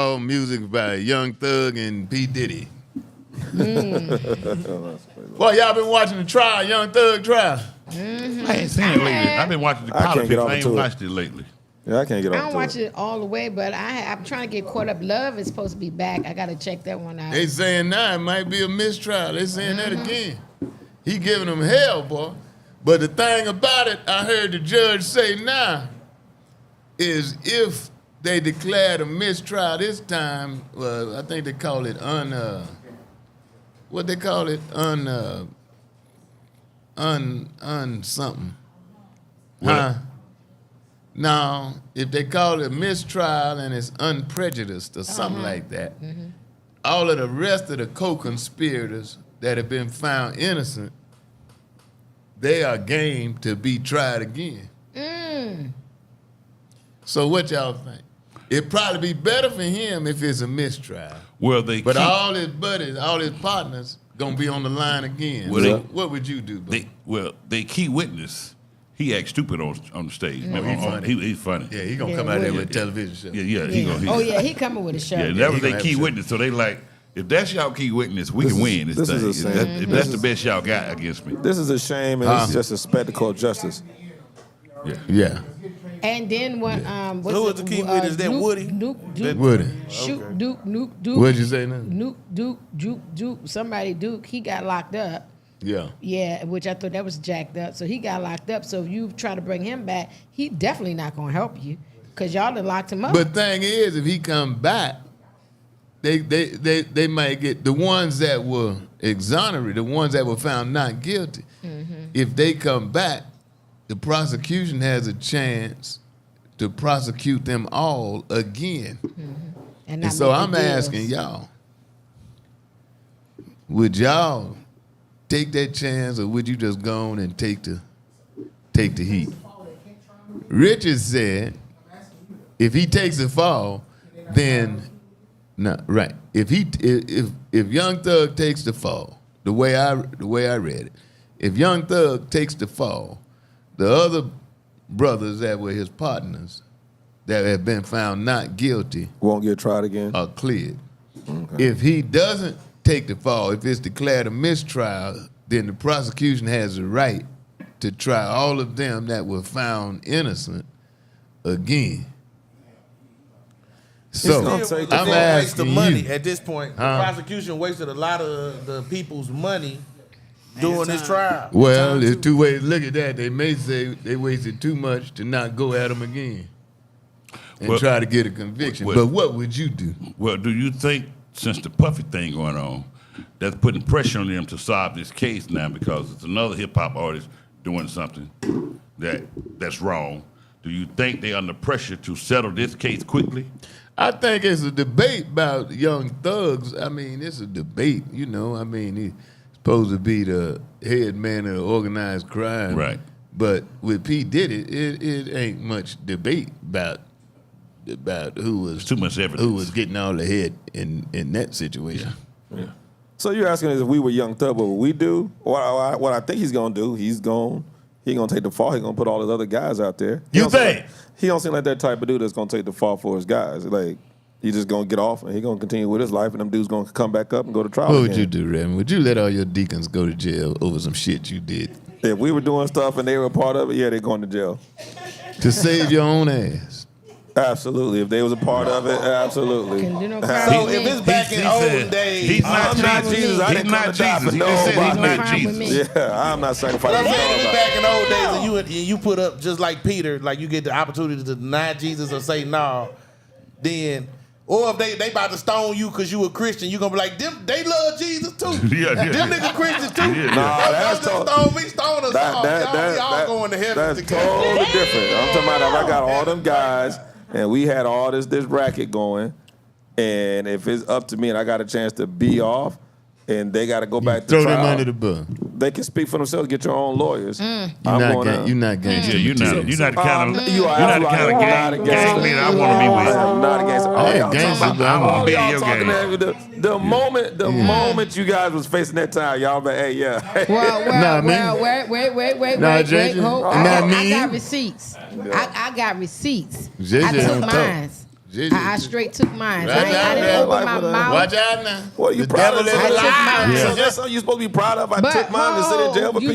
All music by Young Thug and P. Diddy. Well, y'all been watching the trial, Young Thug trial? I ain't seen it lately. I've been watching the politics. I ain't watched it lately. Yeah, I can't get off. I don't watch it all the way, but I'm trying to get caught up. Love is supposed to be back. I got to check that one out. They saying now it might be a mistrial. They saying that again. He giving them hell, boy. But the thing about it, I heard the judge say now, is if they declared a mistrial this time, well, I think they call it what they call it? Something. Huh? Now, if they call it a mistrial and it's unprejudiced or something like that, all of the rest of the co-conspirators that have been found innocent, they are game to be tried again. So what y'all think? It'd probably be better for him if it's a mistrial. Well, but all his buddies, all his partners, gonna be on the line again. Well, so what would you do? They key witness. He acts stupid on the stage. He's funny. Yeah, he gonna come out there with a television show. He coming with a show. Yeah, that was their key witness. So they like, if that's y'all key witness, we can win this thing. If that's the best y'all got against me. This is a shame, and it's just a spectacle of justice. Yeah. And then what? Who was the key witness? That Woody. Woody. Shoot, Duke. What'd you say now? Duke. Somebody Duke. He got locked up. Yeah. Yeah, which I thought that was jacked up. So he got locked up. So if you try to bring him back, he definitely not gonna help you because y'all done locked him up. But thing is, if he come back, they might get the ones that were exonerated, the ones that were found not guilty. If they come back, the prosecution has a chance to prosecute them all again. And so I'm asking y'all, would y'all take that chance or would you just go on and take the heat? Richard said if he takes the fall, then if Young Thug takes the fall, the way I read it, if Young Thug takes the fall, the other brothers that were his partners that have been found not guilty won't get tried again, are cleared. Okay. If he doesn't take the fall, if it's declared a mistrial, then the prosecution has the right to try all of them that were found innocent again. So I'm asking you, money at this point. The prosecution wasted a lot of the people's money doing this trial. Well, there's two ways to look at that. They may say they wasted too much to not go at them again and try to get a conviction. But what would you do? Well, do you think since the Puffy thing going on, that's putting pressure on them to solve this case now because it's another hip-hop artist doing something that's wrong? Do you think they're under pressure to settle this case quickly? I think it's a debate about Young Thugs. I mean, it's a debate, you know. I mean, he's supposed to be the head man of organized crime. Right. But with P. Diddy, it ain't much debate about who was too much evidence. Who was getting all the head in that situation. Yeah. So you're asking us if we were Young Thug, what would we do? What I think he's gonna do, he ain't gonna take the fall. He's gonna put all his other guys out there. You think? He don't seem like that type of dude that's gonna take the fall for his guys. Like he just gonna get off and he gonna continue with his life, and them dudes gonna come back up and go to trial. What would you do, Raymond? Would you let all your deacons go to jail over some shit you did? If we were doing stuff and they were a part of it, yeah, they're going to jail. To save your own ass. Absolutely. If they was a part of it, absolutely. So if it's back in old days, he's not Jesus. I didn't come to die for nobody. He's not Jesus. Yeah, I'm not sacrificing. But I'm saying if it's back in old days and you put up just like Peter, like you get the opportunity to deny Jesus or say no, then. Or if they about to stone you because you a Christian, you gonna be like, they love Jesus too. Them niggas Christians too. Nah, that's totally stone us all. Y'all going to heaven that's together. Totally different. I'm talking about if I got all them guys and we had all this racket going, and if it's up to me and I got a chance to be off, and they got to go back to trial. Throw them under the bus. They can speak for themselves. Get your own lawyers. You're not gangster. You're not the kind of gang leader I want to be with. I'm not against it. I want to be in your gang. The moment you guys was facing that time, y'all been, hey, yeah. Wait. I got receipts. I got receipts. I took mine. I straight took mine. Right I didn't now, open my life with mouth. Watch out now. What are you The proud devil of? is I took alive. mine. So that's something you're supposed to be proud of. I took mine to sit in jail for people.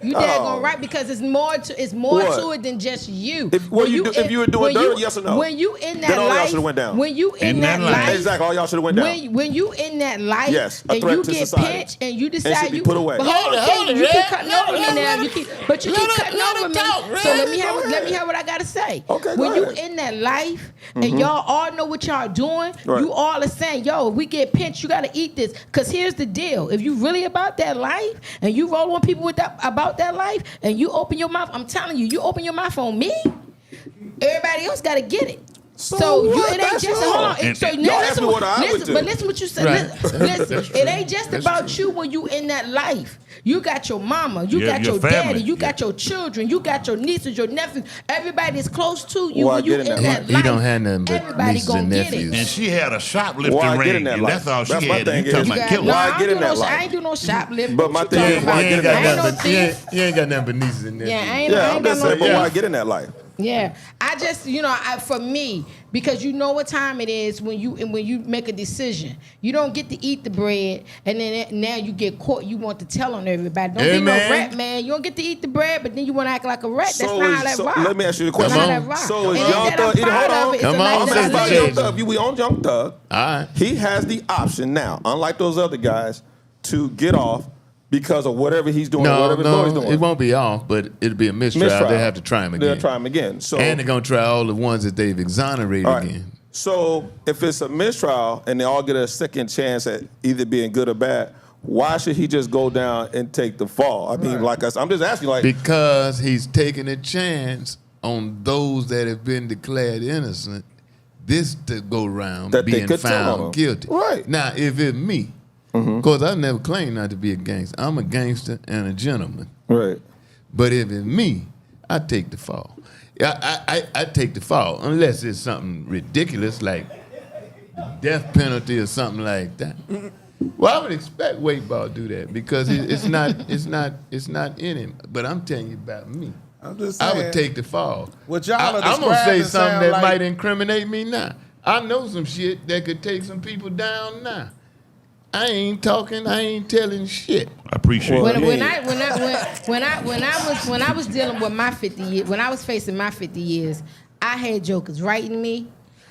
You daggone right, because it's more to it than just you. If you were doing dirt, yes or no? When you in that Then all y'all life, should've went down. when you in that that life, Exactly. All y'all should have went down. when you in that life, Yes, a and threat you to get society. pinched and you And decide should be you put away. But Hold it, you keep Red. cutting over me now. Let You keep it cutting over me. talk, So Red. let me hear what I gotta say. Okay, when go you ahead. in that life and y'all all know what y'all doing, Right. you all are saying, yo, if we get pinched, you gotta eat this. Cause here's the deal: if you really about that life and you roll on people about that life and you open your mouth, I'm telling you, you open your mouth on me, everybody else gotta get it. So what? it ain't That's just wrong. hold on. And- So and- Y'all now asked me what I would do. but listen what you said. Right. Listen, it ain't just about you when you in that life. You got your mama, you Yeah, got your your family. daddy, you Yeah. got your children, you got your nieces, your nephews. Everybody is close to you Well, I when you get in in that that life. life. He don't have nothing but everybody nieces gonna and get nephews. it. And she had a shoplifting Why I get in ring, that and life? that's all she That's my had. thing And you talking is- about got- killing. no, Why I I get don't in do that no- life? I ain't do no shoplifting. But my What thing you is, talking why I about? get in that I ain't no life? thief. You ain't got nothing but nieces and nephews. Yeah, I ain't Yeah, I'm got just no saying, but thief. why I get in that life? Yeah, I just for me, because you know what time it is when you make a decision. You don't get to eat the bread, and then now you get caught. You want to tell on everybody. Don't be no Amen. rat, man. You don't get to eat the bread, but then you want to act like a rat. That's not how that rock. let me ask you the That's question. not Come that rock. So is It ain't Young that I'm Thug? proud Hold of on. it. It's Come the life on, I'm that I saying about Sister Young live. Thug. We on Young Thug. All right. He has the option now, unlike those other guys, to get off because of whatever he's doing, or No, whatever Lloyd's doing. it won't be off, but it'll be a mistrial. Mistrial. They'll have to try him again. They'll try him again. So, And they're gonna try all the ones that they've exonerated all right. again. So if it's a mistrial and they all get a second chance at either being good or bad, why should he just go down and take the fall? I mean, like I'm just asking, like, Because he's taking a chance on those that have been declared innocent this to go round That they being could tell on found them. guilty. Right. Now, if it's me, of course, I never claimed not to be a gangster. I'm a gangster and a gentleman. right. But if it's me, I take the fall. I take the fall unless it's something ridiculous like the death penalty or something like that. Well, I would expect Weightball to do that because it's not in him. But I'm telling you about me. I'm just I saying. would take the fall. What y'all are I'm gonna say describing something sound that like- might incriminate me now. I know some shit that could take some people down now. I ain't talking. I ain't telling shit. I appreciate Well, it. When I was dealing with my 50 years, when I was facing my 50 years, I had jokers writing me.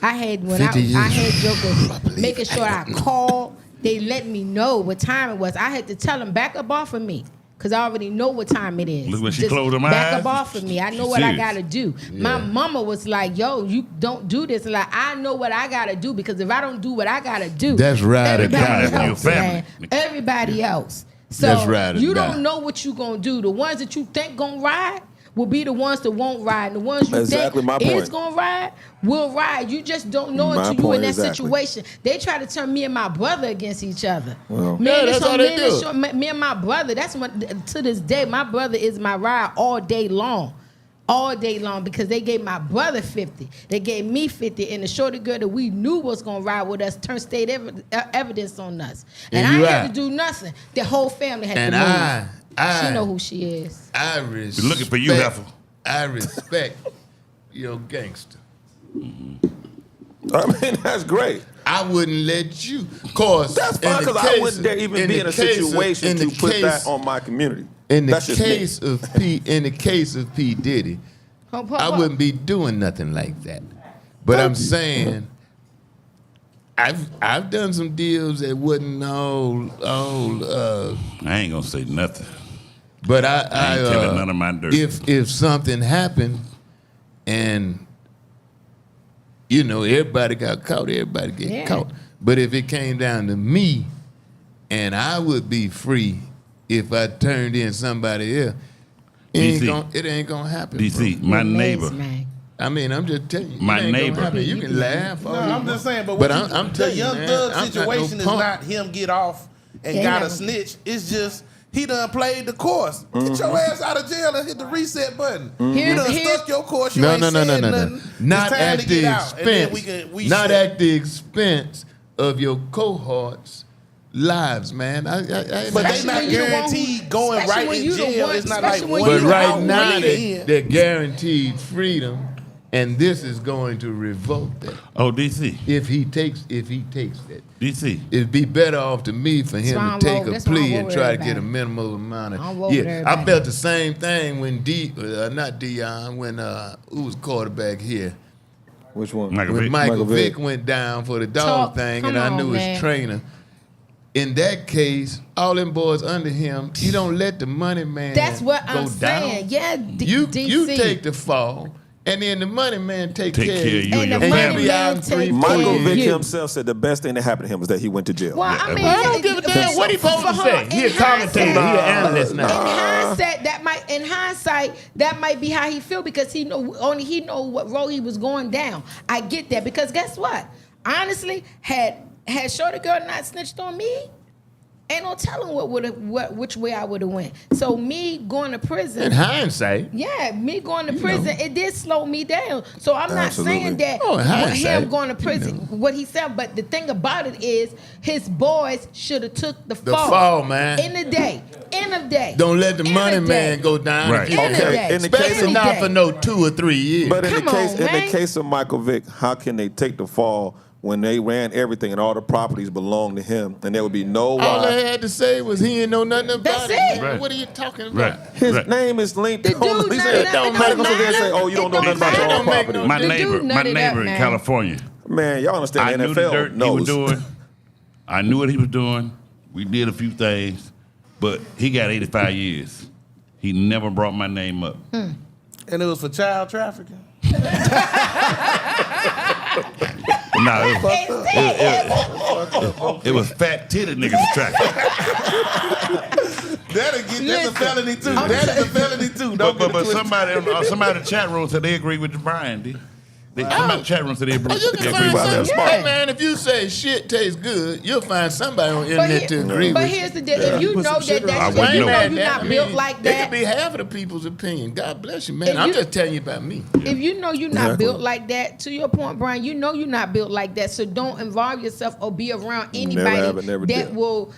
I had 50 years. I had jokers Probably. making sure I called. They let me know what time it was. I had to tell them back up off of me. Cause I already know what time it is. Look when she Just closed her back eyes. up off of me. I know She's what I serious. gotta do. My mama was like, "Yo, you don't do this." And like, I know what I gotta do because if I don't do what I gotta do, That's right or everybody die. That's your else, family. man, everybody else. So That's right or you die. don't know what you gonna do. The ones that you think gonna ride will be the ones that won't ride. And the ones you Exactly my think point. is gonna ride will ride. You just don't know My until you in point, that exactly. situation. They try to turn me and my brother against each other. Well. Yeah, that's how they do. Me and my brother, that's what, to this day, my brother is my ride all day long. All day long because they gave my brother 50. They gave me 50. And the shorty girl that we knew was going to ride with us turned state evidence on us. And I And ain't you had right. to do nothing. The whole family had And to move. I She know who she is. I respect. Been looking for you, heifer. I respect your gangster. I mean, that's great. I wouldn't let you. Cause That's fine in the because I case wouldn't dare of- even be in a the case of- situation in to the put case- that on my community. In the That's just me. case of P Diddy, I wouldn't be doing nothing like that. But I'm saying, I've done some deals that wasn't all. I ain't gonna say nothing. But I ain't telling none of my dirt. If something happened, and everybody got caught, everybody get Yeah. caught. But if it came down to me, and I would be free if I turned in somebody else, DC. it ain't gonna happen. DC, bro. my Amazing, neighbor. man. I mean, I'm just telling you. My it ain't gonna neighbor. happen. You can laugh. No, all you I'm want. just saying, but, But what I'm the telling you, Young man, Thug I'm not no situation is punk. not him get off and Yeah, got he a not- snitch. It's just he done played the course. Get your ass out of jail and hit the reset button. You done stuck your course. You No, ain't no, no, no, said no, nothing. no. Not It's time at to the get out. And then expense. we Not set. at the expense of your cohorts' lives, man. But they Especially not when you the one who- guaranteed going especially right when in you the jail. one- It's not like especially when one But you right out, now one in. they're guaranteed freedom And this is going to revoke that. Oh, DC. If he takes that. DC. It'd be better off to me for him to take a plea and try to get a minimal amount of. Yeah, I felt the same thing when when who was quarterback here? Which one? When Michael Vick went down for the dog thing, and I knew his trainer. In that case, all them boys under him, he don't let the money man. That's what go I'm saying. down. Yeah, you DC. take the fall. And then the money man take care of you. And the money man Michael Vick himself said the best thing that happened to him was that he went to jail. Well, I mean, I don't give a damn what he supposed to say. He a commentator. He an analyst now. In hindsight, that might be how he feel because he know what road he was going down. I get that because guess what? Honestly, had Shorty Girl not snitched on me, ain't no telling which way I would have went. So me going to prison. In hindsight. Yeah, me going to prison, it did slow me down. So I'm not saying that him going to prison, what he said. But the thing about it is, his boys should have took the fall. The fall, man. In the day. Don't let the money man go down. Right. Okay. In the case of not for no 2 or 3 years. But in the man. case of Michael Vick, how can they take the fall when they ran everything and all the properties belonged to him, and there would be no all I had to say was he didn't know nothing about That's it. Right. What are you talking about? Right. His name is linked. The dude He none said, of don't that matter. So they say, oh, you don't know nothing about your own matter. property. My The neighbor dude nutted up, in man. California. Man, y'all understand I the knew the NFL dirt he knows. was doing. I knew what he was doing. We did a few things, but he got 85 years. He never brought my name up. And it was for child trafficking. No, it was fat titted niggas trafficking. That's a felony too. That is a felony too. But somebody in the chat room said they agree with Brian. Somebody in the chat room said they agree You can with find Brian. hey man, if you say shit tastes good, you'll find somebody on the internet to agree with. But here's the deal: if you know I you're wouldn't know. not built like It that. could be half of the people's opinion. God bless you, man. If I'm you- just telling you about me. If you know you're not built like that, to your point, Brian, you know you're not built like that. So don't involve yourself or be around anybody never that did. will,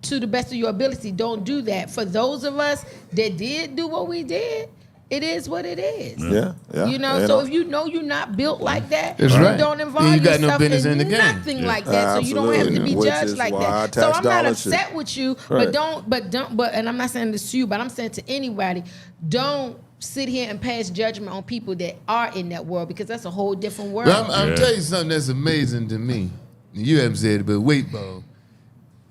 to the best of your ability, don't do that. For those of us that did do what we did, it is what it is. Yeah. You know, so if you know you're not built like that, That's then right. don't involve Then you got no yourself business in in the game. nothing like that. So you don't have to be Which judged is like why that. So tax I'm not dollars upset should- with you, Right. but and I'm not saying this to you, but I'm saying to anybody, don't sit here and pass judgment on people that are in that world because that's a whole different world. But I'm telling you something that's amazing to me. You haven't said it, but Weightball,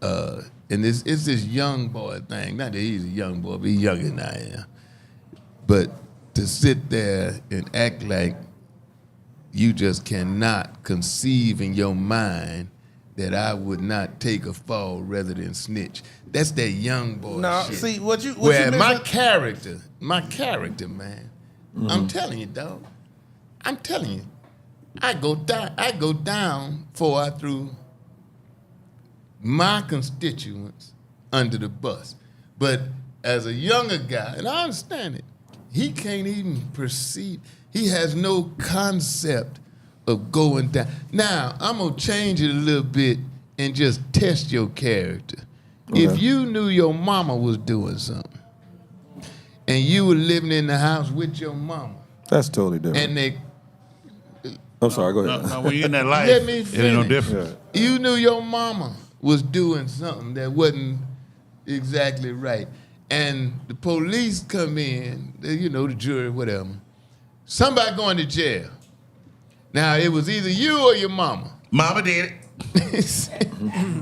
and it's this young boy thing. Not that he's a young boy, but he's younger than I am. But to sit there and act like you just cannot conceive in your mind that I would not take a fall rather than snitch. That's that young boy No, shit. see what you Where my missing- character, man. I'm telling you, dog. I'm telling you. I go down before I threw my constituents under the bus. But as a younger guy, and I understand it, he can't even perceive. He has no concept of going down. Now, I'm going to change it a little bit and just test your character. If you knew your mama was doing something and you were living in the house with your mama That's totally different. and they I'm sorry, go ahead. No, when you're in that life, Let me it ain't no finish. difference. You knew your mama was doing something that wasn't exactly right. And the police come in, the jury, whatever. Somebody going to jail. Now, it was either you or your mama. Mama did it.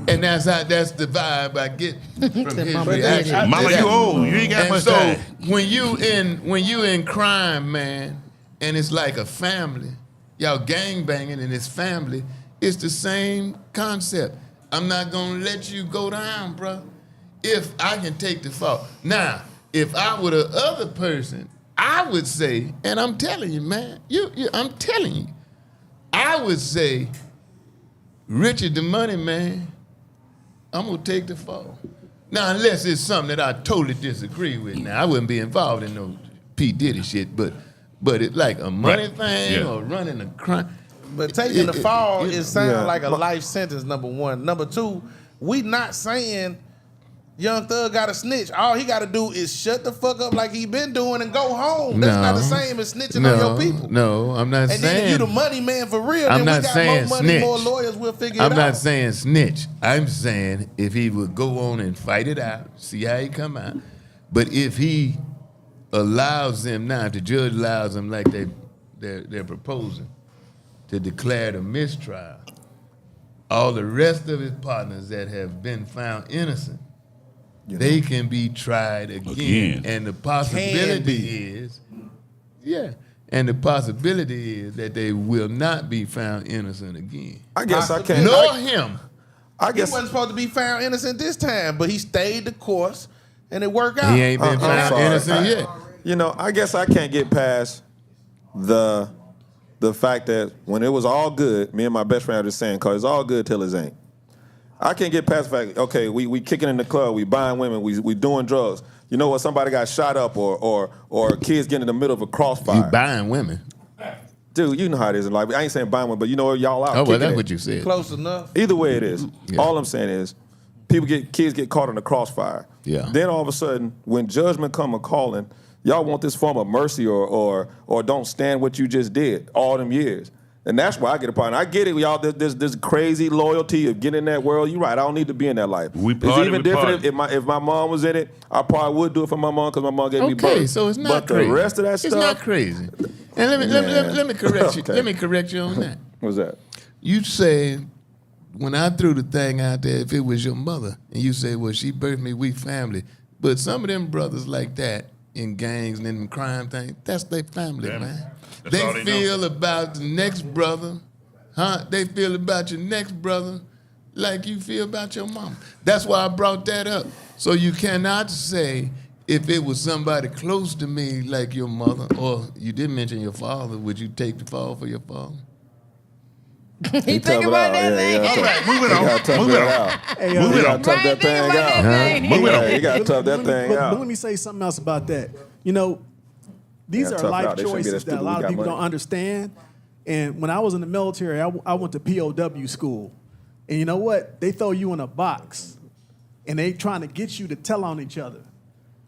And that's the vibe I get from his Mama reaction. Mama, you old. You ain't got And much so time. when you in crime, man, and it's like a family, y'all gang banging and it's family, it's the same concept. I'm not gonna let you go down, bro, if I can take the fault. Now, if I were the other person, I would say, and I'm telling you, man, I'm telling you, I would say, Richard the money man, I'm gonna take the fall. Now, unless it's something that I totally disagree with. Now, I wouldn't be involved in no P. Diddy shit, but it's like a money thing or running a crime. But taking the fall is sounding Yeah. like a life sentence, number one. Number two, we not saying Young Thug got a snitch. All he got to do is shut the fuck up like he been doing and go home. That's not the same as snitching on your people. No, I'm not And saying. then if you the money man for real, I'm then not we got saying more money, snitch. more lawyers, we'll figure it out. I'm not saying snitch. I'm saying if he would go on and fight it out, see how he come out. But if he allows them now, if the judge allows them like they're proposing to declare the mistrial, all the rest of his partners that have been found innocent, they can be tried again. And the possibility is, and the possibility is that they will not be found innocent again. I guess I can't. Nor him. I He guess wasn't supposed to be found innocent this time, but he stayed the course and it worked out. He ain't been I'm found sorry. innocent yet. You know, I guess I can't get past the fact that when it was all good, me and my best friend are just saying, cause it's all good till it ain't. I can't get past the fact, okay, we kicking in the club, we buying women, we doing drugs. You know what? Somebody got shot up or kids getting in the middle of a crossfire. You buying women. Dude, you know how it is in life. I ain't saying buying women, but you know y'all out. Oh, well, kicking that's it. what you said. Close enough. Either way it is. Yeah. All I'm saying is kids get caught in the crossfire. Yeah. Then all of a sudden, when judgment come a calling, y'all want this form of mercy or don't stand what you just did all them years. And that's why I get a part. And I get it, y'all. There's this crazy loyalty of getting in that world. You're right. I don't need to be in that life. It's even different if my mom was in it. I probably would do it for my mom because my mom gave me birth. Okay, so it's not but crazy. the rest of that it's stuff, not crazy. And let me correct you. Okay. Let me correct you on that. What's that? You said when I threw the thing out there, if it was your mother, and you say, well, she birthed me, we family. But some of them brothers like that in gangs and in them crime things, that's their family, man. That's all They they feel know. about the next brother, They feel about your next brother like you feel about your mama. That's why I brought that up. So you cannot say if it was somebody close to me like your mother, or you did mention your father, would you take the fall for your father? He think about that thing. All right, moving on. Hey, Moving you on. gotta tough that Right, think thing about out. that thing. Moving on. Yeah, you gotta tough that thing But out. let me say something else about that. You know, these Yeah, are tough life out. They shouldn't be that choices that a stupid. lot We of got people money. don't understand. And when I was in the military, I went to POW school. And you know what? They throw you in a box. And they trying to get you to tell on each other.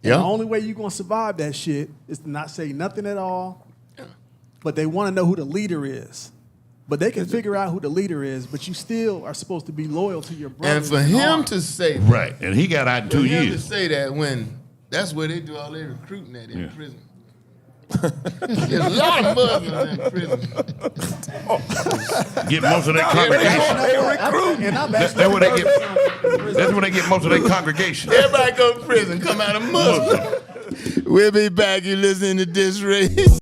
Yeah. And the only way you're going to survive that shit is to not say nothing at all. But they want to know who the leader is. But they can figure out who the leader is, but you still are supposed to be loyal to your brother. And for him to say that, Right, and he got out in 2 for him to years. say that when that's where they do all their recruiting at in Yeah. prison. There's a lot of Muslims in prison. Get most of their congregation. And I've That's actually where they get. That's where they get most of their congregation. Everybody go to prison, come out of Muslim. We'll be back. You listening to DisRace.